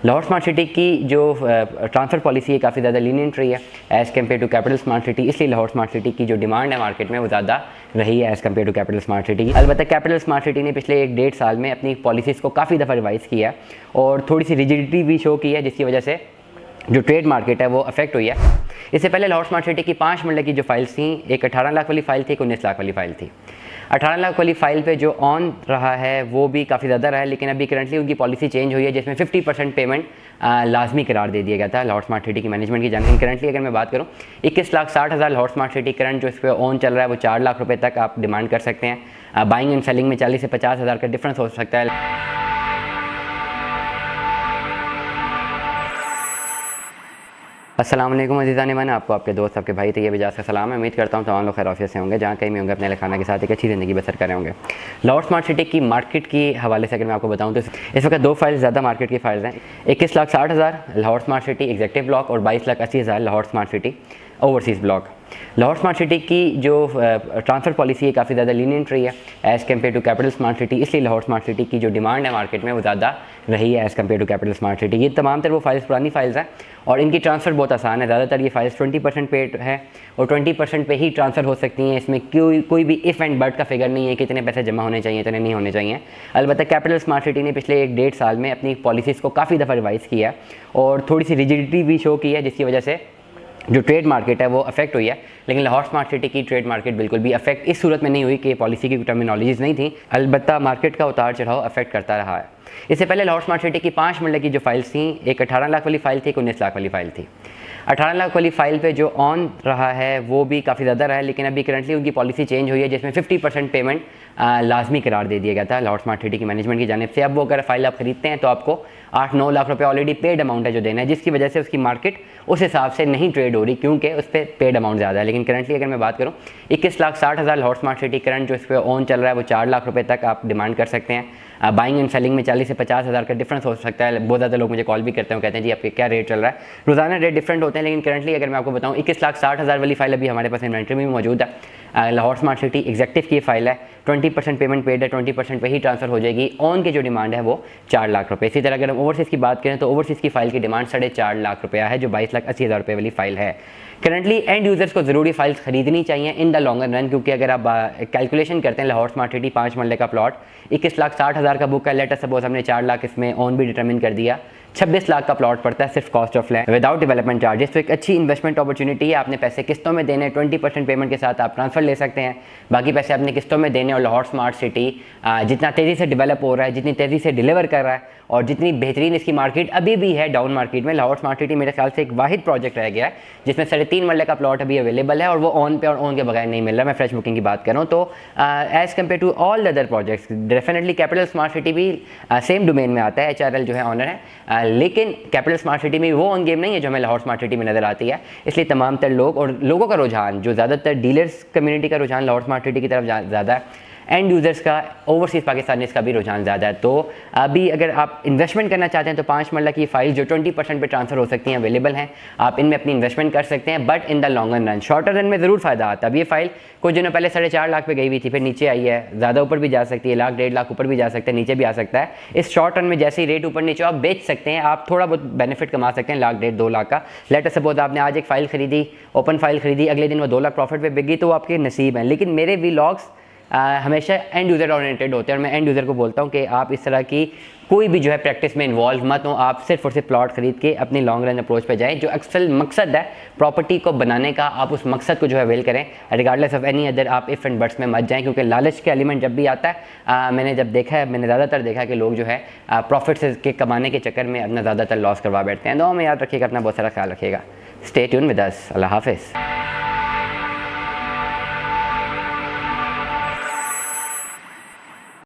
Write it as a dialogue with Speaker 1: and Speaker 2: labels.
Speaker 1: Lahore smart city की जो transfer policy है काफ़ी ज़्यादा लीनियंट रही है as compare to capital smart city, इसलिए लाहौर स्मार्ट सिटी की जो डिमांड है मार्केट में वो ज़्यादा रही है as compare to capital smart city की। अलबत्ता कैपिटल स्मार्ट सिटी ने पिछले 1-1.5 साल में अपनी पॉलिसीज़ को काफ़ी दफ़ा रिवाइज़ किया और थोड़ी सी रिजिडिटी भी शो की है, जिसकी वजह से जो ट्रेड मार्केट है वो अफेक्ट हुई है। इससे पहले लाहौर स्मार्ट सिटी की 5 मरले की जो फाइल्स थी, एक 18 लाख वाली फ़ाइल थी, एक 19 लाख वाली फ़ाइल थी। 18 लाख वाली फ़ाइल पे जो ऑन रहा है वो भी काफ़ी ज़्यादा रहा है, लेकिन अभी करंटली उनकी पॉलिसी चेंज हुई है जिसमें 50% पेमेंट लाजमी करार दे दिया गया था लाहौर स्मार्ट सिटी की मैनेजमेंट की जानकारी। करंटली अगर मैं बात करूँ 21,60,000 लाहौर स्मार्ट सिटी करंट जो इस पर ऑन चल रहा है वो 4 लाख रुपये तक आप डिमांड कर सकते हैं। बाइंग एंड सेलिंग में 40 से 50 हज़ार का डिफरेंस हो सकता है। अस्सलाम वालेकुम अज़ीज़ान ईमान, आपको आपके दोस्त आपके भाई तैयब इजाज़ का सलाम है। उम्मीद करता हूँ तमाम लोग खैर ऑफिस से होंगे, जहाँ कहीं भी होंगे अपने खाना के साथ एक अच्छी ज़िंदगी बसर कर रहे होंगे। लाहौर स्मार्ट सिटी की मार्केट के हवाले से अगर मैं आपको बताऊँ तो इस वक्त 2 फाइल ज़्यादा मार्केट की फ़ाइल्स हैं। 21,60,000 Lahore smart city executive block और 22,80,000 Lahore smart city overseas block. Lahore smart city की जो ट्रांसफ़र पॉलिसी है काफ़ी ज़्यादा लीनियंट रही है as compare to capital smart city, इसलिए लाहौर स्मार्ट सिटी की जो डिमांड है मार्केट में वो ज़्यादा रही है as compare to capital smart city. ये तमाम तर वो फाइल्स पुरानी फाइल्स हैं और इनकी ट्रांसफ़र बहुत आसान है। ज़्यादातर ये फाइल्स 20% पेड है और 20% पे ही ट्रांसफ़र हो सकती हैं। इसमें कोई भी इफ़ एंड बट का फिगर नहीं है कि इतने पैसे जमा होने चाहिए, इतने नहीं होने चाहिए। अलबत्ता कैपिटल स्मार्ट सिटी ने पिछले 1-1.5 साल में अपनी पॉलिसीज़ को काफ़ी दफ़ा रिवाइज़ किया और थोड़ी सी रिजिडिटी भी शो की है, जिसकी वजह से जो ट्रेड मार्केट है वो अफेक्ट हुई है। लेकिन लाहौर स्मार्ट सिटी की ट्रेड मार्केट बिल्कुल भी अफेक्ट इस सूरत में नहीं हुई कि पॉलिसी की टर्मिनोलॉजीज़ नहीं थी, अलबत्ता मार्केट का उतार चढ़ाव अफेक्ट करता रहा है। इससे पहले लाहौर स्मार्ट सिटी की 5 मरले की जो फाइल्स थी, एक 18 लाख वाली फ़ाइल थी, एक 19 लाख वाली फ़ाइल थी। 18 लाख वाली फ़ाइल पे जो ऑन रहा है वो भी काफ़ी ज़्यादा रहा है, लेकिन अभी करंटली उनकी पॉलिसी चेंज हुई है जिसमें 50% पेमेंट लाजमी करार दे दिया गया था लाहौर स्मार्ट सिटी की मैनेजमेंट की जानिब से। अब वो अगर फ़ाइल आप ख़रीदते हैं तो आपको 8-9 लाख रुपये ऑलरेडी पेड अमाउंट है जो देना है, जिसकी वजह से उसकी मार्केट उस हिसाब से नहीं ट्रेड हो रही क्योंकि उस पर पेड अमाउंट ज़्यादा है। लेकिन करंटली अगर मैं बात करूँ 21,60,000 लाहौर स्मार्ट सिटी करंट जो इस पर ऑन चल रहा है वो 4 लाख रुपये तक आप डिमांड कर सकते हैं। बाइंग एंड सेलिंग में 40 से 50 हज़ार का डिफरेंस हो सकता है। बहुत ज़्यादा लोग मुझे कॉल भी करते हैं, कहते हैं जी आपके क्या रेट चल रहा है। रोज़ाना रेट डिफरेंट होते हैं, लेकिन करंटली अगर मैं आपको बताऊँ 21,60,000 वाली फ़ाइल अभी हमारे पास इन्वेंट्री में भी मौजूद है। लाहौर स्मार्ट सिटी एग्जेक्टिव की फ़ाइल है, 20% पेमेंट पेड है, 20% पे ही ट्रांसफ़र हो जाएगी। ऑन की जो डिमांड है वो 4 लाख रुपये। इसी तरह अगर हम ओवरसीज़ की बात करें तो ओवरसीज़ की फ़ाइल की डिमांड 4.5 लाख रुपया है, जो 22,80,000 रुपये वाली फ़ाइल है। करंटली एंड यूज़र्स को ज़रूरी फाइल्स खरीदनी चाहिए इन द लॉन्गर रन, क्योंकि अगर आप कैलकुलेशन करते हैं लाहौर स्मार्ट सिटी 5 मरले का प्लॉट 21,60,000 का बुक है, लेटर सपोज हमने 4 लाख इसमें ऑन भी डिटरमिन कर दिया, 26 लाख का प्लॉट पड़ता है सिर्फ cost of land without development charges. तो एक अच्छी इन्वेस्टमेंट अपॉर्चुनिटी है। आपने पैसे किस्तों में देने, 20% पेमेंट के साथ आप ट्रांसफ़र ले सकते हैं, बाकी पैसे आपने किस्तों में देने। और लाहौर स्मार्ट सिटी जितना तेज़ी से डेवलप हो रहा है, जितनी तेज़ी से डिलीवर कर रहा है और जितनी बेहतरीन इसकी मार्केट अभी भी है डाउन मार्केट में, लाहौर स्मार्ट सिटी मेरे ख्याल से एक वाहिद प्रोजेक्ट रह गया है जिसमें 3.5 मरले का प्लॉट अभी अवेलेबल है और वो ऑन पे और ऑन के बगैर नहीं मिल रहा। मैं फ्रेश बुकिंग की बात कर रहा हूँ तो as compare to all other projects definitely capital smart city भी सेम डोमेन में आता है, HRL जो है ऑनर है, लेकिन कैपिटल स्मार्ट सिटी में वो ऑन गेम नहीं है जो हमें लाहौर स्मार्ट सिटी में नज़र आती है। इसलिए तमाम तर लोग और लोगों का रुझान, जो ज़्यादातर डीलर्स कम्युनिटी का रुझान लाहौर स्मार्ट सिटी की तरफ ज़्यादा है, एंड यूज़र्स का ओवरसीज़ पाकिस्तानीज़ का भी रुझान ज़्यादा है। तो अभी अगर आप इन्वेस्टमेंट करना चाहते हैं तो 5 मरला की फ़ाइल जो 20% पे ट्रांसफ़र हो सकती हैं अवेलेबल हैं, आप इनमें अपनी इन्वेस्टमेंट कर सकते हैं, but in the longer run. Shorter run में ज़रूर फ़ायदा आता है। अब ये फ़ाइल कुछ दिनों पहले 4.5 लाख पे गई हुई थी, फिर नीचे आई है, ज़्यादा ऊपर भी जा सकती है, 1-1.5 लाख ऊपर भी जा सकता है, नीचे भी आ सकता है। इस शॉर्ट रन में जैसे ही रेट ऊपर नीचे आप बेच सकते हैं, आप थोड़ा बहुत बेनिफिट कमा सकते हैं 1-1.5-2 लाख का। लेटर सपोज आपने आज एक फ़ाइल खरीदी, ओपन फाइल खरीदी, अगले दिन वो 2 लाख प्रॉफिट पे बिक गई, तो वो आपके नसीब हैं। लेकिन मेरे व्लॉग्स हमेशा एंड यूज़र ओरिएंटेड होते हैं और मैं एंड यूज़र को बोलता हूँ कि आप इस तरह की कोई भी जो है प्रैक्टिस में इन्वॉल्व मत हो। आप सिर्फ और सिर्फ प्लॉट खरीद के अपनी लॉन्ग रन अप्रोच पे जाएं। जो अक्सर मकसद है प्रॉपर्टी को बनाने का, आप उस मकसद को जो है अवेल करें रिगार्डलेस ऑफ एनी अदर। आप इफ़ एंड बट्स में मत जाएं, क्योंकि लालच के एलिमेंट जब भी आता है मैंने ज़्यादातर देखा है कि लोग जो है प्रॉफिट से के कमाने के चक्कर में अपना ज़्यादातर लॉस करवा बैठते हैं। तो हमें याद रखिएगा, अपना बहुत सारा ख्याल रखिएगा। Stay tuned with us. अल्लाह हाफिज़।